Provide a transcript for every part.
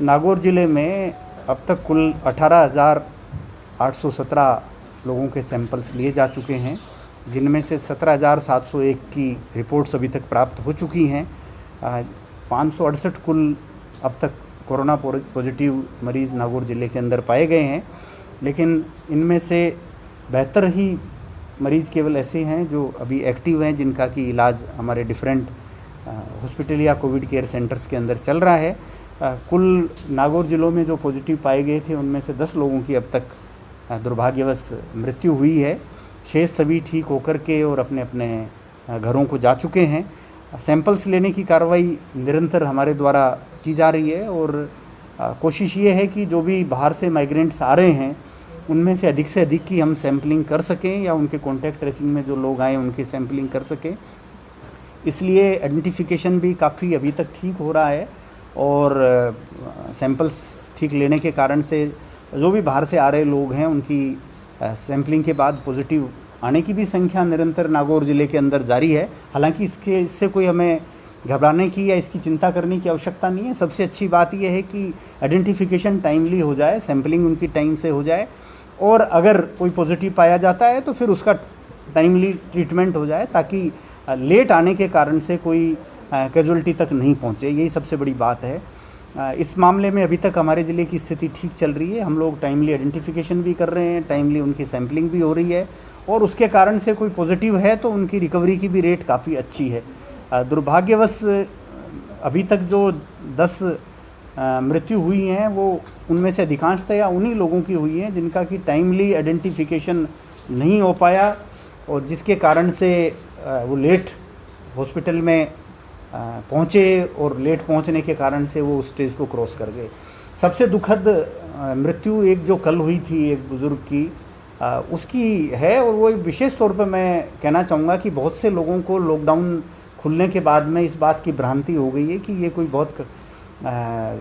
नागौर ज़िले में अब तक कुल 18,817 लोगों के सैंपल्स लिए जा चुके हैं, जिनमें से 17,701 की रिपोर्ट्स अभी तक प्राप्त हो चुकी हैं। 568 कुल अब तक कोरोना पॉजिटिव मरीज़ नागौर ज़िले के अंदर पाए गए हैं, लेकिन इनमें से 72 ही मरीज़ केवल ऐसे हैं जो अभी एक्टिव हैं, जिनका कि इलाज हमारे डिफरेंट हॉस्पिटल या कोविड केयर सेंटर्स के अंदर चल रहा है। कुल नागौर ज़िलों में जो पॉजिटिव पाए गए थे उनमें से 10 लोगों की अब तक दुर्भाग्यवश मृत्यु हुई है। शेष सभी ठीक होकर के और अपने अपने घरों को जा चुके हैं। सैंपल्स लेने की कार्रवाई निरंतर हमारे द्वारा की जा रही है और कोशिश ये है कि जो भी बाहर से माइग्रेंट्स आ रहे हैं उनमें से अधिक की हम सैम्पलिंग कर सकें या उनके कॉन्टैक्ट ट्रेसिंग में जो लोग आए उनकी सैम्पलिंग कर सकें। इसलिए आइडेंटिफिकेशन भी काफ़ी अभी तक ठीक हो रहा है और सैंपल्स ठीक लेने के कारण से जो भी बाहर से आ रहे लोग हैं उनकी सैंपलिंग के बाद पॉजिटिव आने की भी संख्या निरंतर नागौर ज़िले के अंदर जारी है। हालांकि इससे कोई हमें घबराने की या इसकी चिंता करने की आवश्यकता नहीं है। सबसे अच्छी बात यह है कि आइडेंटिफिकेशन टाइमली हो जाए, सैंपलिंग उनकी टाइम से हो जाए और अगर कोई पॉजिटिव पाया जाता है तो फिर उसका टाइमली ट्रीटमेंट हो जाए, ताकि लेट आने के कारण से कोई कैजुअल्टी तक नहीं पहुँचे। यही सबसे बड़ी बात है। इस मामले में अभी तक हमारे ज़िले की स्थिति ठीक चल रही है। हम लोग टाइमली आइडेंटिफिकेशन भी कर रहे हैं, टाइमली उनकी सैंपलिंग भी हो रही है और उसके कारण से कोई पॉजिटिव है तो उनकी रिकवरी की भी रेट काफ़ी अच्छी है। दुर्भाग्यवश अभी तक जो 10 मृत्यु हुई हैं वो उनमें से अधिकांशतः उन्हीं लोगों की हुई हैं जिनका कि टाइमली आइडेंटिफिकेशन नहीं हो पाया और जिसके कारण से वो लेट हॉस्पिटल में पहुँचे और लेट पहुँचने के कारण से वो उस स्टेज को क्रॉस कर गए। सबसे दुखद मृत्यु एक जो कल हुई थी एक बुज़ुर्ग की, उसकी है और वो विशेष तौर पर मैं कहना चाहूँगा कि बहुत से लोगों को लॉकडाउन खुलने के बाद में इस बात की भ्रांति हो गई है कि ये कोई बहुत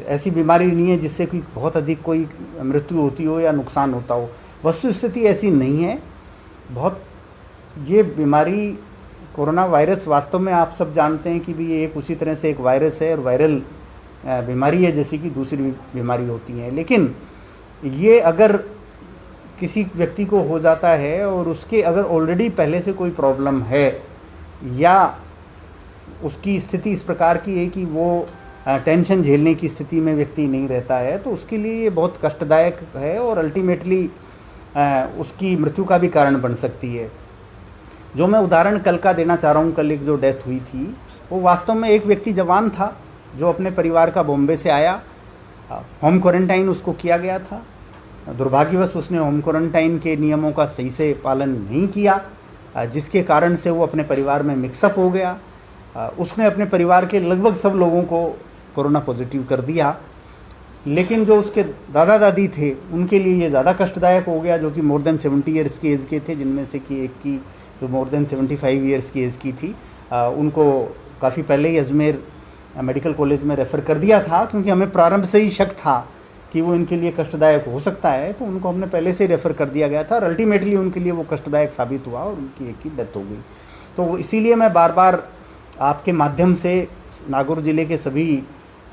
ऐसी बीमारी नहीं है जिससे कोई बहुत अधिक कोई मृत्यु होती हो या नुकसान होता हो। वस्तुस्थिति ऐसी नहीं है। बहुत ये बीमारी कोरोना वायरस वास्तव में आप सब जानते हैं कि भी ये एक उसी तरह से एक वायरस है और वायरल बीमारी है जैसी कि दूसरी बीमारी होती हैं। लेकिन ये अगर किसी व्यक्ति को हो जाता है और उसके अगर ऑलरेडी पहले से कोई प्रॉब्लम है या उसकी स्थिति इस प्रकार की है कि वो टेंशन झेलने की स्थिति में व्यक्ति नहीं रहता है, तो उसके लिए ये बहुत कष्टदायक है और अल्टीमेटली उसकी मृत्यु का भी कारण बन सकती है। जो मैं उदाहरण कल का देना चाह रहा हूँ, कल एक जो डेथ हुई थी वो वास्तव में एक व्यक्ति जवान था जो अपने परिवार का बॉम्बे से आया। होम क्वारंटाइन उसको किया गया था। दुर्भाग्यवश उसने होम क्वारंटाइन के नियमों का सही से पालन नहीं किया, जिसके कारण से वो अपने परिवार में मिक्सअप हो गया। उसने अपने परिवार के लगभग सब लोगों को कोरोना पॉजिटिव कर दिया, लेकिन जो उसके दादा दादी थे उनके लिए ये ज़्यादा कष्टदायक हो गया, जो कि मोर देन 70 ईयर्स की एज के थे, जिनमें से कि एक की जो मोर देन 75 ईयर्स की एज की थी। उनको काफ़ी पहले ही अजमेर मेडिकल कॉलेज में रेफ़र कर दिया था, क्योंकि हमें प्रारंभ से ही शक था कि वो इनके लिए कष्टदायक हो सकता है, तो उनको हमने पहले से ही रेफ़र कर दिया गया था और अल्टीमेटली उनके लिए वो कष्टदायक साबित हुआ और उनकी एक की डेथ हो गई। तो इसीलिए मैं बार बार आपके माध्यम से नागौर ज़िले के सभी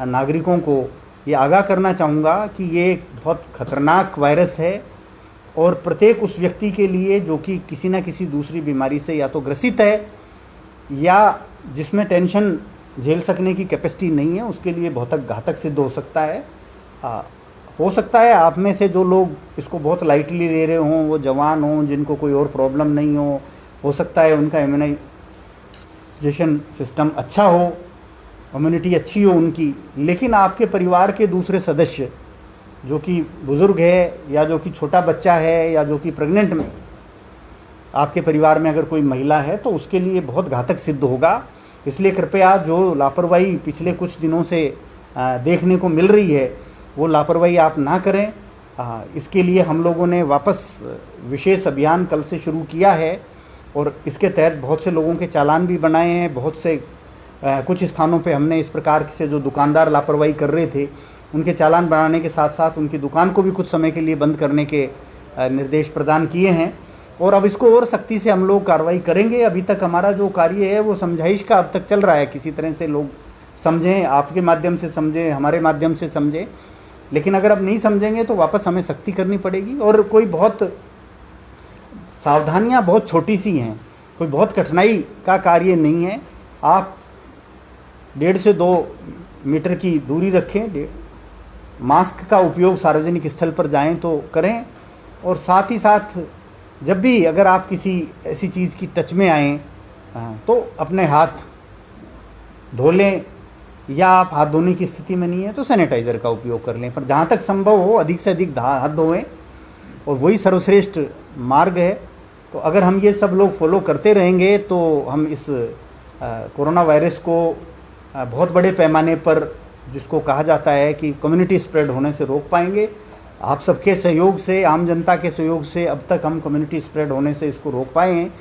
नागरिकों को ये आगाह करना चाहूँगा कि ये एक बहुत ख़तरनाक वायरस है और प्रत्येक उस व्यक्ति के लिए जो कि किसी न किसी दूसरी बीमारी से या तो ग्रसित है या जिसमें टेंशन झेल सकने की कैपेसिटी नहीं है, उसके लिए बहुत घातक सिद्ध हो सकता है। हो सकता है आप में से जो लोग इसको बहुत लाइटली ले रहे हों वो जवान हों, जिनको कोई और प्रॉब्लम नहीं हो सकता है उनका इम्यूनाइजेशन सिस्टम अच्छा हो, इम्यूनिटी अच्छी हो उनकी, लेकिन आपके परिवार के दूसरे सदस्य जो कि बुज़ुर्ग है या जो कि छोटा बच्चा है या जो कि प्रेग्नेंट में आपके परिवार में अगर कोई महिला है तो उसके लिए बहुत घातक सिद्ध होगा। इसलिए कृपया जो लापरवाही पिछले कुछ दिनों से देखने को मिल रही है वो लापरवाही आप ना करें। इसके लिए हम लोगों ने वापस विशेष अभियान कल से शुरू किया है और इसके तहत बहुत से लोगों के चालान भी बनाए हैं। बहुत से कुछ स्थानों पे हमने इस प्रकार से जो दुकानदार लापरवाही कर रहे थे उनके चालान बनाने के साथ साथ उनकी दुकान को भी कुछ समय के लिए बंद करने के निर्देश प्रदान किए हैं और अब इसको और सख्ती से हम लोग कार्रवाई करेंगे। अभी तक हमारा जो कार्य है वो समझाइश का अब तक चल रहा है, किसी तरह से लोग समझें, आपके माध्यम से समझें, हमारे माध्यम से समझें लेकिन अगर अब नहीं समझेंगे तो वापस हमें सख्ती करनी पड़ेगी। और कोई बहुत सावधानियां बहुत छोटी सी हैं, कोई बहुत कठिनाई का कार्य नहीं है। आप 1.5 से 2 मीटर की दूरी रखें, मास्क का उपयोग सार्वजनिक स्थल पर जाएं तो करें, और साथ ही साथ जब भी अगर आप किसी ऐसी चीज़ की टच में आएँ तो अपने हाथ धो लें, या आप हाथ धोने की स्थिति में नहीं है तो सैनिटाइज़र का उपयोग कर लें। पर जहाँ तक संभव हो अधिक से अधिक हाथ धोएं, और वही सर्वश्रेष्ठ मार्ग है। तो अगर हम ये सब लोग फॉलो करते रहेंगे तो हम इस कोरोना वायरस को बहुत बड़े पैमाने पर, जिसको कहा जाता है कि कम्युनिटी स्प्रेड होने से रोक पाएंगे। आप सबके सहयोग से, आम जनता के सहयोग से अब तक हम कम्युनिटी स्प्रेड होने से इसको रोक पाए हैं।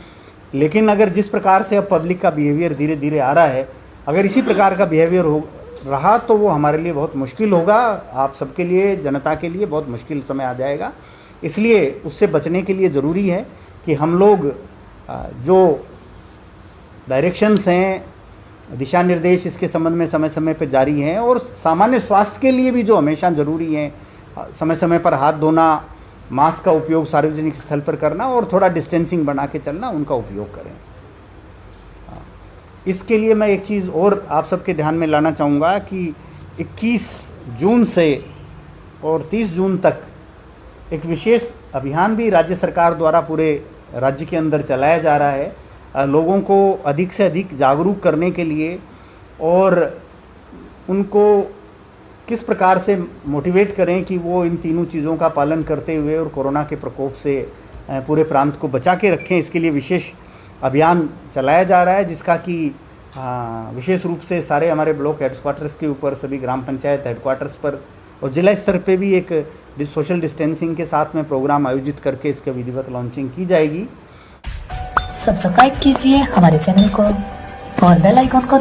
लेकिन अगर जिस प्रकार से अब पब्लिक का बिहेवियर धीरे धीरे आ रहा है, अगर इसी प्रकार का बिहेवियर हो रहा तो वो हमारे लिए बहुत मुश्किल होगा, आप सबके लिए, जनता के लिए बहुत मुश्किल समय आ जाएगा। इसलिए उससे बचने के लिए ज़रूरी है कि हम लोग जो डायरेक्शंस हैं, दिशा निर्देश इसके संबंध में समय समय पर जारी हैं, और सामान्य स्वास्थ्य के लिए भी जो हमेशा ज़रूरी हैं, समय समय पर हाथ धोना, मास्क का उपयोग सार्वजनिक स्थल पर करना और थोड़ा डिस्टेंसिंग बना के चलना, उनका उपयोग करें। इसके लिए मैं एक चीज़ और आप सबके ध्यान में लाना चाहूँगा कि 21 जून से और 30 जून तक एक विशेष अभियान भी राज्य सरकार द्वारा पूरे राज्य के अंदर चलाया जा रहा है, लोगों को अधिक से अधिक जागरूक करने के लिए, और उनको किस प्रकार से मोटिवेट करें कि वो इन तीनों चीज़ों का पालन करते हुए और कोरोना के प्रकोप से पूरे प्रांत को बचा के रखें। इसके लिए विशेष अभियान चलाया जा रहा है, जिसका कि विशेष रूप से सारे हमारे ब्लॉक हेडक्वार्टर्स के ऊपर, सभी ग्राम पंचायत हेडक्वार्टर्स पर और जिला स्तर पे भी एक सोशल डिस्टेंसिंग के साथ में प्रोग्राम आयोजित करके इसके विधिवत लॉन्चिंग की जाएगी। सब्सक्राइब कीजिए हमारे चैनल को और बेल आइकॉन को